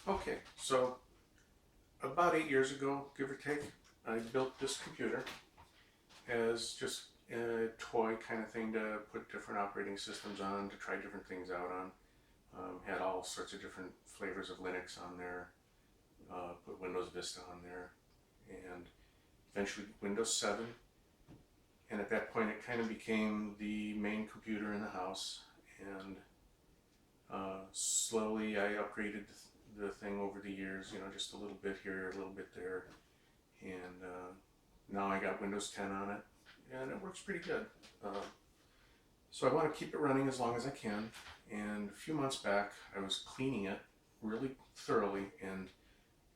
Okay, so about 8 years ago, give or take, I built this computer as just a toy kind of thing to put different operating systems on, to try different things out on. Had all sorts of different flavors of Linux on there, put Windows Vista on there, and eventually Windows 7. And at that point, it kind of became the main computer in the house. And slowly I upgraded the thing over the years, just a little bit here, a little bit there. And now I got Windows 10 on it, and it works pretty good. So I want to keep it running as long as I can. And a few months back, I was cleaning it really thoroughly and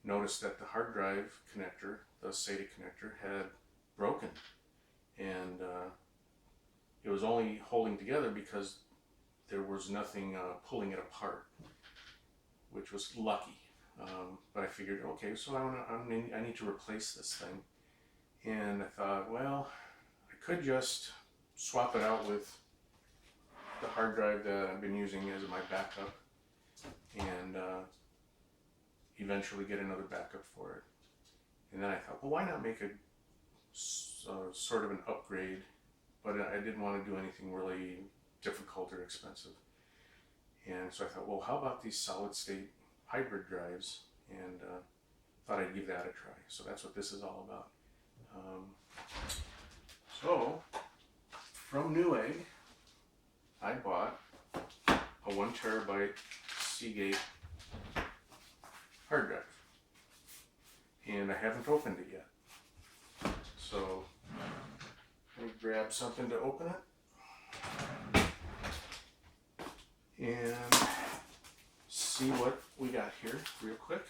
noticed that the hard drive connector, the SATA connector, had broken. And it was only holding together because there was nothing pulling it apart, which was lucky. But I figured, okay, so I need to replace this thing. And I thought, well, I could just swap it out with the hard drive that I've been using as my backup, and eventually get another backup for it. And then I thought, well, why not make a sort of an upgrade, but I didn't want to do anything really difficult or expensive. And so I thought, well, how about these solid state hybrid drives? And thought I'd give that a try. So that's what this is all about. So from Newegg, I bought a 1 terabyte Seagate hard drive, and I haven't opened it yet. So let me grab something to open it and see what we got here real quick.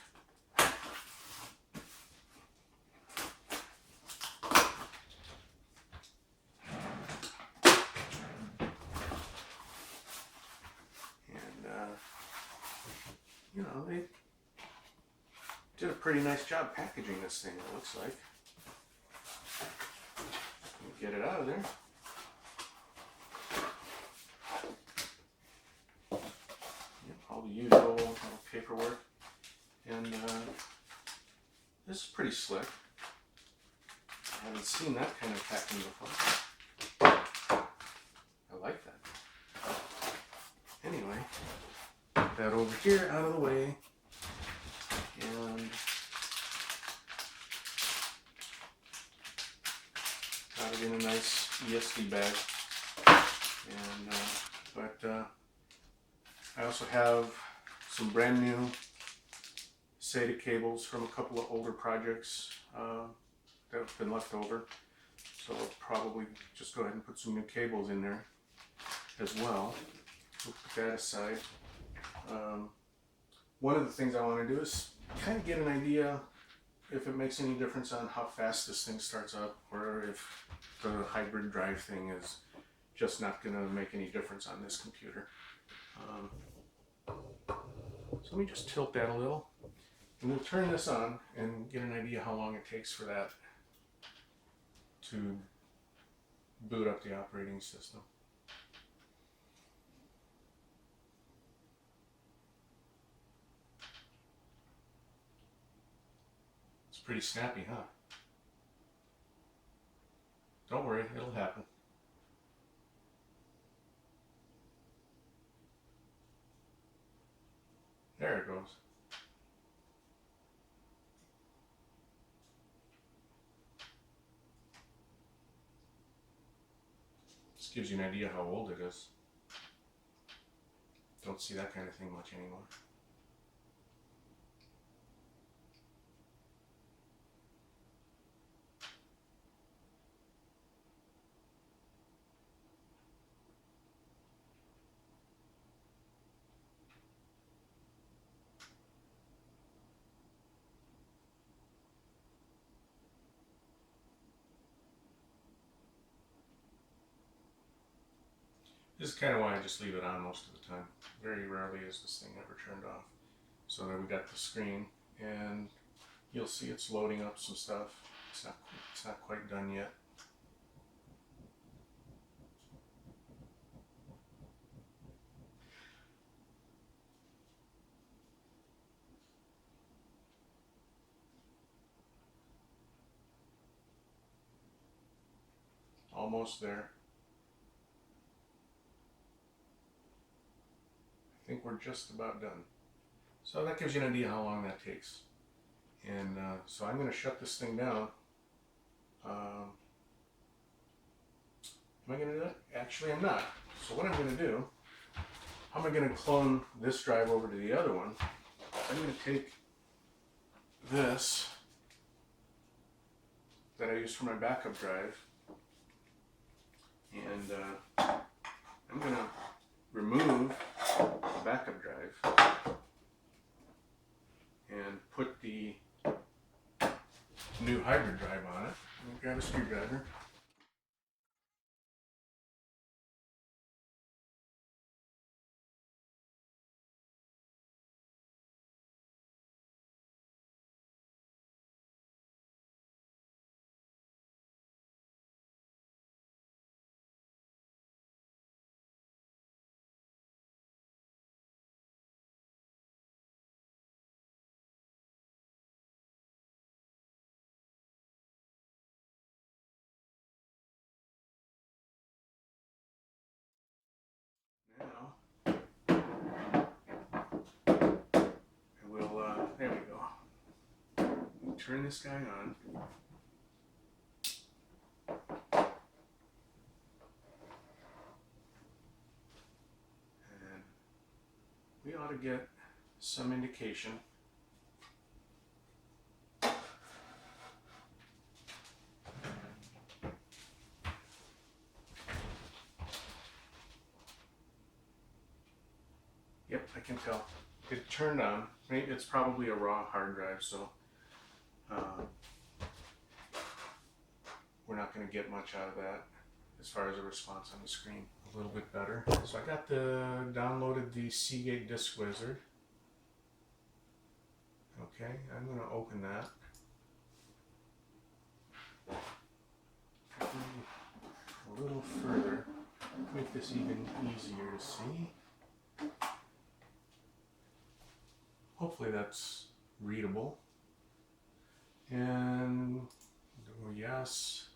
They did a pretty nice job packaging this thing, it looks like. Get it out of there. All the usual paperwork. And this is pretty slick. I haven't seen that kind of packing before. I like that. Anyway, put that over here out of the way. And got it in a nice ESD bag. And but I also have some brand new SATA cables from a couple of older projects that have been left over. So I'll probably just go ahead and put some new cables in there as well. We'll put that aside. One of the things I want to do is kind of get an idea if it makes any difference on how fast this thing starts up, or if the hybrid drive thing is just not going to make any difference on this computer. So let me just tilt that a little, and we'll turn this on and get an idea how long it takes for that to boot up the operating system. It's pretty snappy, huh? Don't worry, it'll happen. There it goes. This gives you an idea how old it is. Don't see that kind of thing much anymore. This is kind of why I just leave it on most of the time. Very rarely is this thing ever turned off. So there we got the screen, and you'll see it's loading up some stuff. It's not quite done yet. almost there. I think we're just about done. So that gives you an idea how long that takes. And so I'm going to shut this thing down. Am I going to do that? Actually, I'm not. So what I'm going to do, how am I going to clone this drive over to the other one? I'm going to take this that I use for my backup drive, and I'm going to remove the backup drive and put the new hybrid drive on it. I'm going to grab a screwdriver. Now, I will, there we go. Turn this guy on. And we ought to get some indication. Yep, I can tell. It turned on. It's probably a raw hard drive, so we're not going to get much out of that as far as a response on the screen. A little bit better. So I got downloaded the Seagate Disk Wizard. Okay, I'm going to open that. A little further, make this even easier to see. Hopefully that's readable. And do yes.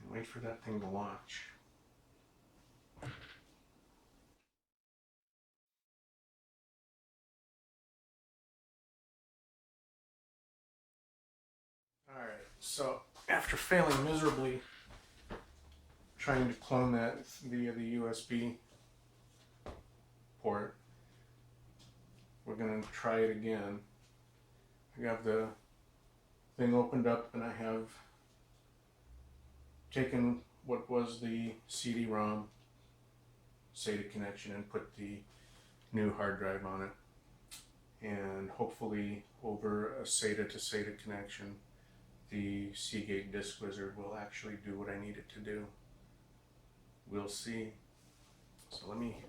And wait for that thing to launch. Alright, so after failing miserably trying to clone that via the USB port, we're going to try it again. I have the thing opened up and I have taken what was the CD-ROM SATA connection and put the new hard drive on it. And hopefully over a SATA to SATA connection, the Seagate Disk Wizard will actually do what I need it to do. We'll see. So let me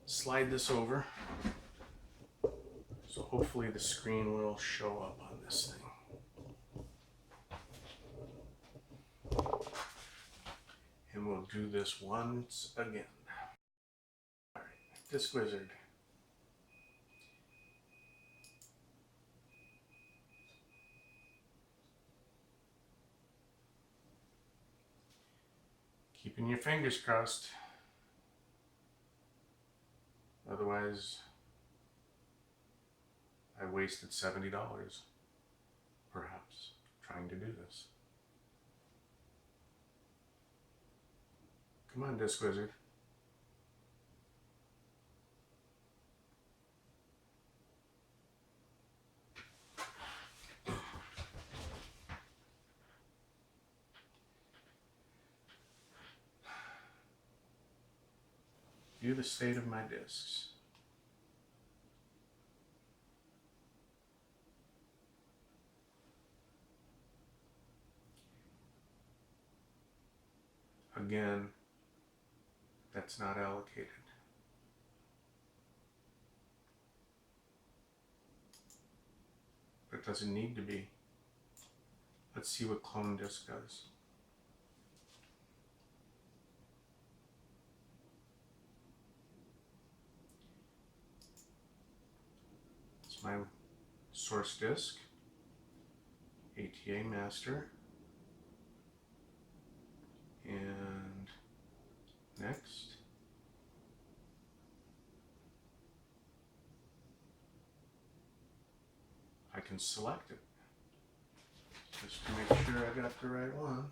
slide this over. So hopefully the screen will show up on this thing. And we'll do this once again. All right, Disk Wizard. Keeping your fingers crossed. Otherwise, I wasted $70, perhaps, trying to do this. Come on, Disk Wizard. View the state of my disks. Again, that's not allocated. But it doesn't need to be. Let's see what clone disk does. It's my source disk, ATA master. Next. I can select it just to make sure I got the right one.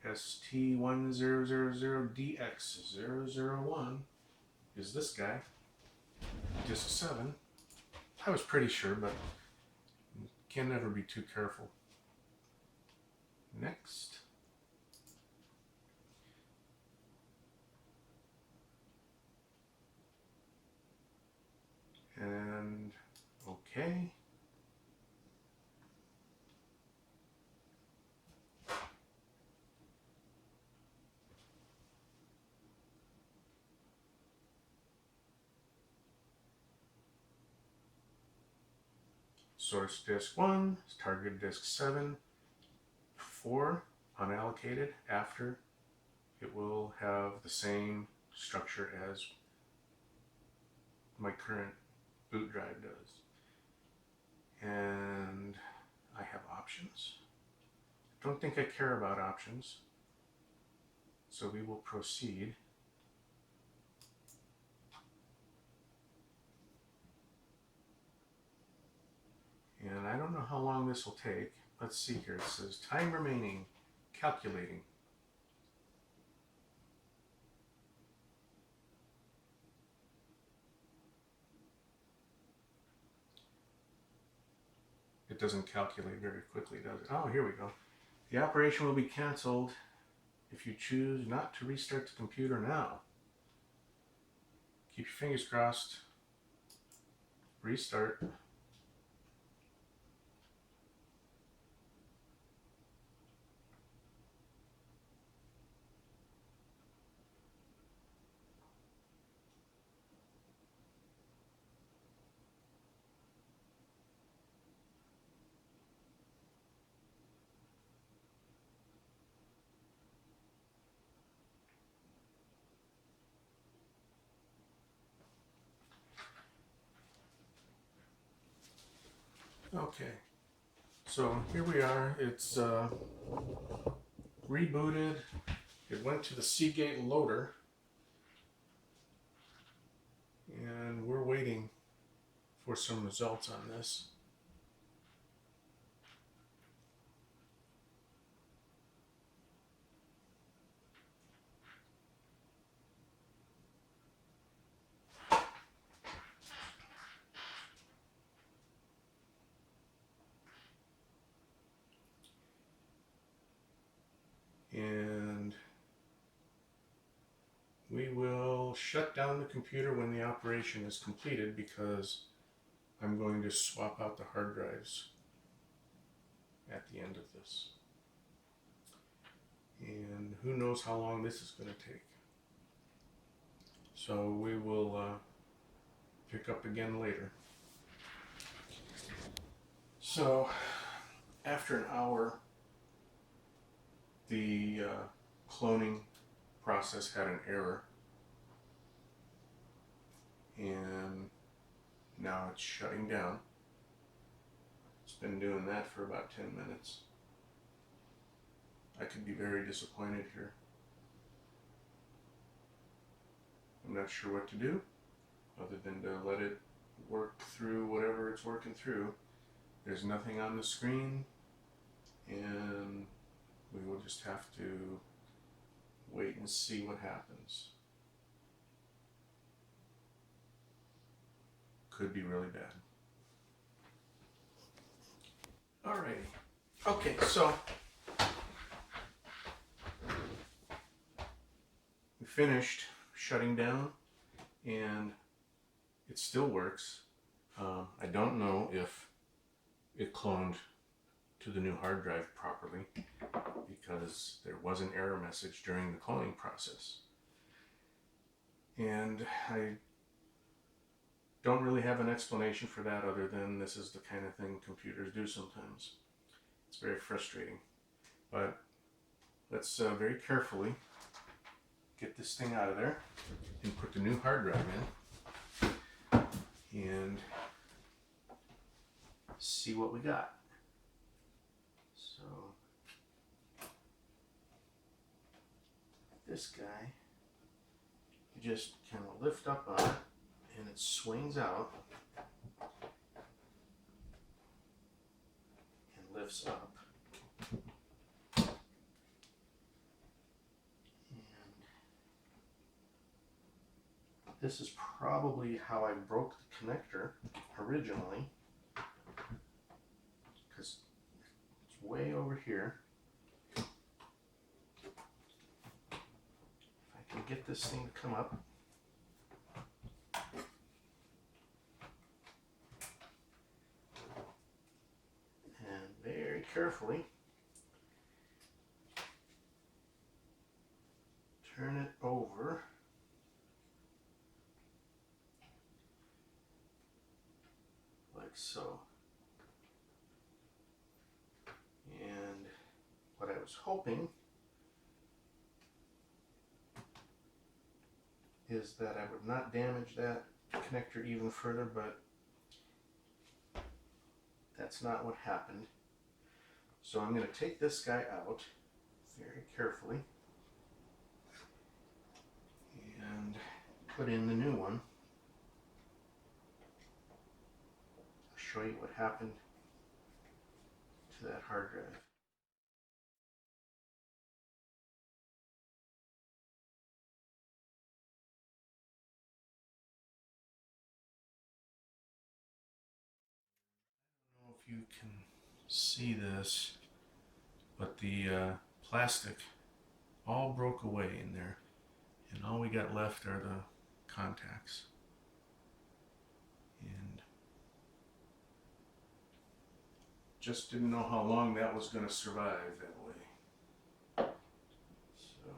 ST1000DX001 is this guy. Disk 7. I was pretty sure, but can never be too careful. Next. And okay. Source disk 1, target disk 7, 4 unallocated. After, it will have the same structure as my current boot drive does. And I have options. Don't think I care about options, so we will proceed. And I don't know how long this will take. Let's see here. It says time remaining, calculating. It doesn't calculate very quickly, does it? Oh, here we go. The operation will be canceled if you choose not to restart the computer now. Keep your fingers crossed. Restart. Okay, so here we are. It's rebooted. It went to the Seagate loader, and we're waiting for some results on this. And we will shut down the computer when the operation is completed, because I'm going to swap out the hard drives at the end of this. And who knows how long this is going to take. So we will pick up again later. So after an hour, the cloning process had an error, and now it's shutting down. It's been doing that for about 10 minutes. I could be very disappointed here. I'm not sure what to do other than to let it work through whatever it's working through. There's nothing on the screen, and we will just have to wait and see what happens. Could be really bad. Alrighty. Okay, so we finished shutting down, and it still works. I don't know if it cloned to the new hard drive properly, because there was an error message during the cloning process. And I don't really have an explanation for that, other than this is the kind of thing computers do sometimes. It's very frustrating. But let's very carefully get this thing out of there and put the new hard drive in. And see what we got. So this guy, you just kind of lift up on it and it swings out and lifts up. This is probably how I broke the connector originally, because it's way over here. If I can get this thing to come up. And very carefully turn it over. Like so. And what I was hoping is that I would not damage that connector even further, but that's not what happened. So I'm going to take this guy out very carefully and put in the new one. Show you what happened to that hard drive. I don't know if you can see this, but the plastic all broke away in there, and all we got left are the contacts. And just didn't know how long that was going to survive that way. So,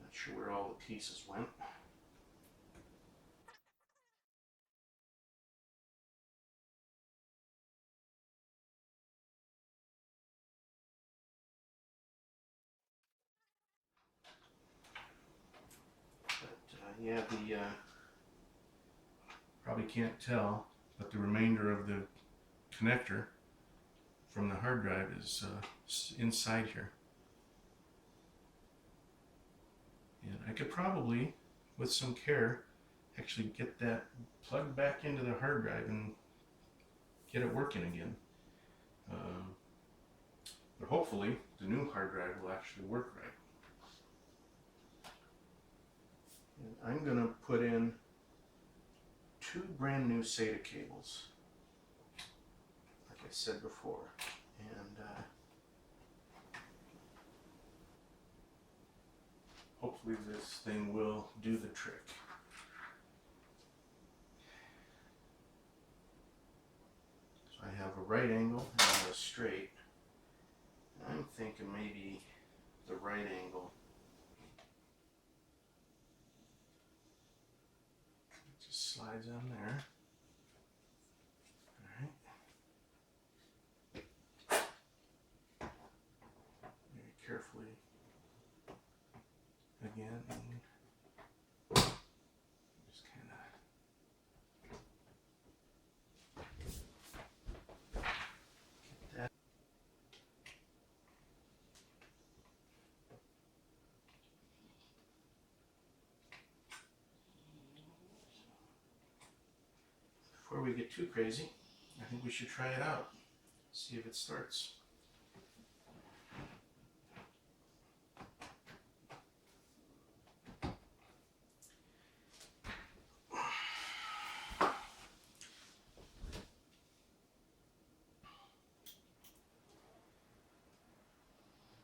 not sure where all the pieces went. But yeah, the probably can't tell, but the remainder of the connector from the hard drive is inside here. And I could probably, with some care, actually get that plugged back into the hard drive and get it working again. But hopefully the new hard drive will actually work right. And I'm going to put in 2 brand new SATA cables, like I said before, and hopefully this thing will do the trick. So I have a right angle and a straight. I'm thinking maybe the right angle. It just slides on there. Very carefully again, and just kind of get that. Before we get too crazy, I think we should try it out, see if it starts.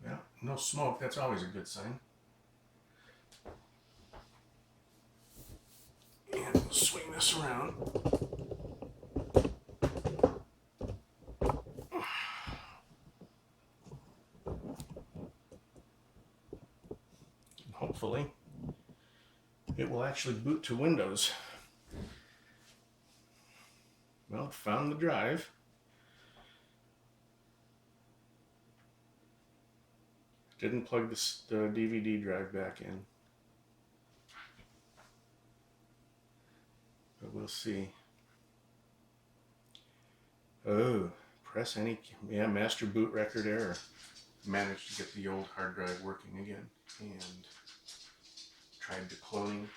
Well, no smoke, that's always a good sign. And we'll swing this around. And hopefully it will actually boot to Windows. Well, found the drive. Didn't plug the DVD drive back in. but we'll see. Oh, press any, yeah, master boot record error. Managed to get the old hard drive working again, and tried the cloning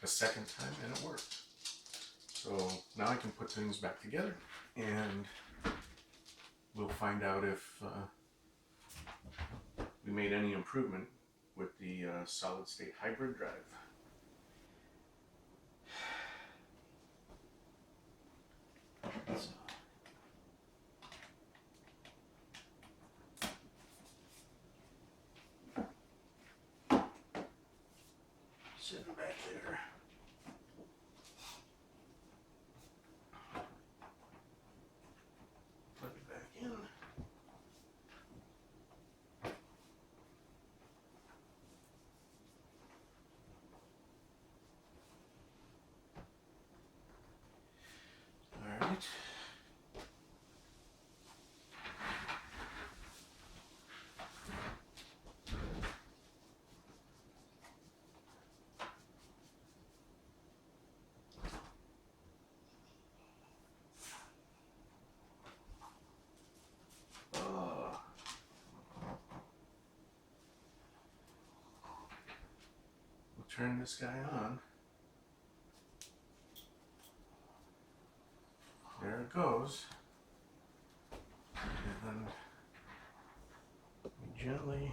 a second time, and it worked. So now I can put things back together, and we'll find out if we made any improvement with the solid state hybrid drive. So, sitting back there. Plug it back in. All right. We'll turn this guy on. There it goes. And gently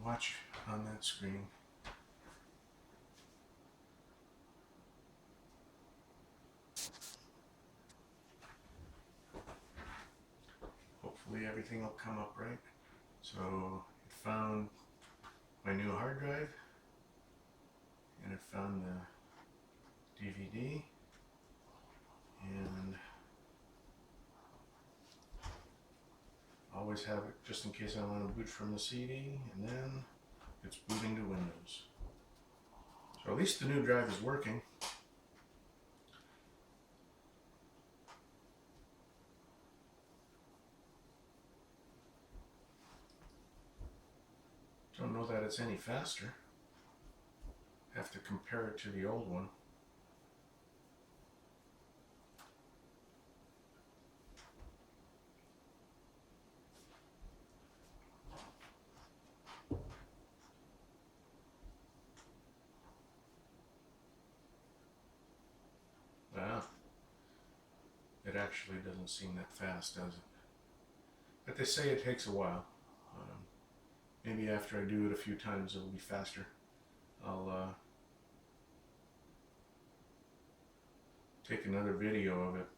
watch on that screen. Hopefully everything will come up right. So it found my new hard drive, and it found the DVD, and always have it just in case I want to boot from the CD, and then it's booting to Windows. So at least the new drive is working. Don't know that it's any faster. Have to compare it to the old one. Wow. It actually doesn't seem that fast, does it? But they say it takes a while. Maybe after I do it a few times it'll be faster. I'll take another video of it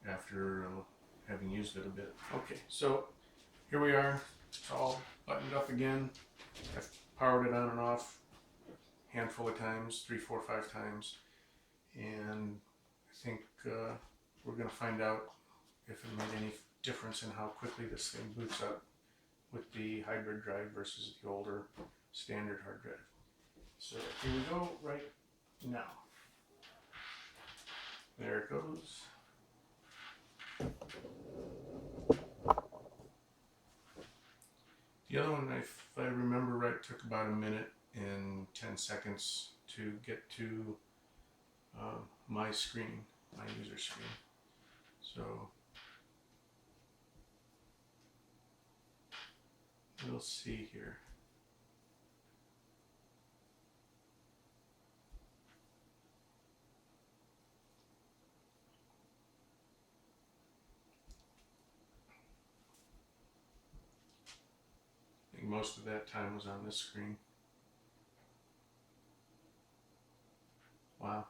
after having used it a bit. Okay, so here we are. It's all buttoned up again. I've powered it on and off a handful of times, 3, 4, 5 times. And I think we're going to find out if it made any difference in how quickly this thing boots up with the hybrid drive versus the older standard hard drive. So here we go right now. There it goes. The other one, if I remember right, took about a minute and 10 seconds to get to my screen, my user screen. So we'll see here. I think most of that time was on this screen. Wow.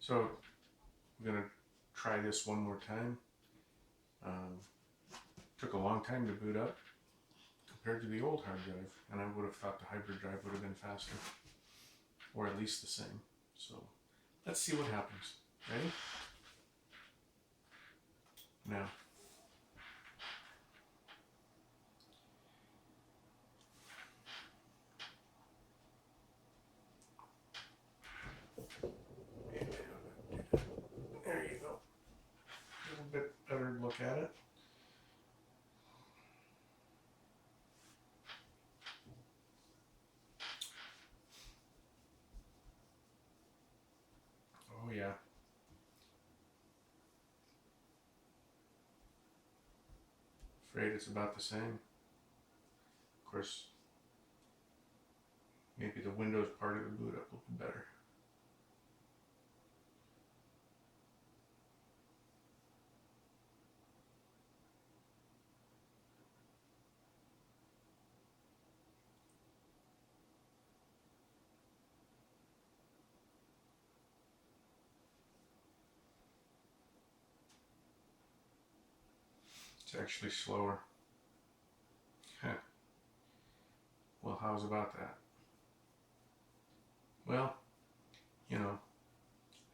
So I'm going to try this one more time. Took a long time to boot up compared to the old hard drive, and I would have thought the hybrid drive would have been faster, or at least the same. So let's see what happens. Ready? Now. afraid it's about the same. Of course, maybe the Windows part of the boot up will be better. It's actually slower. Well, how's about that? Well, you know,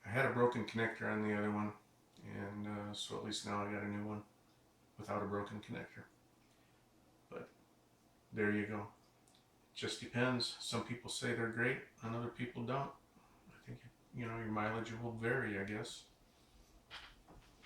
I had a broken connector on the other one, and so at least now I got a new one without a broken connector. But there you go. Just depends. Some people say they're great, and other people don't. I think, you know, your mileage will vary, I guess.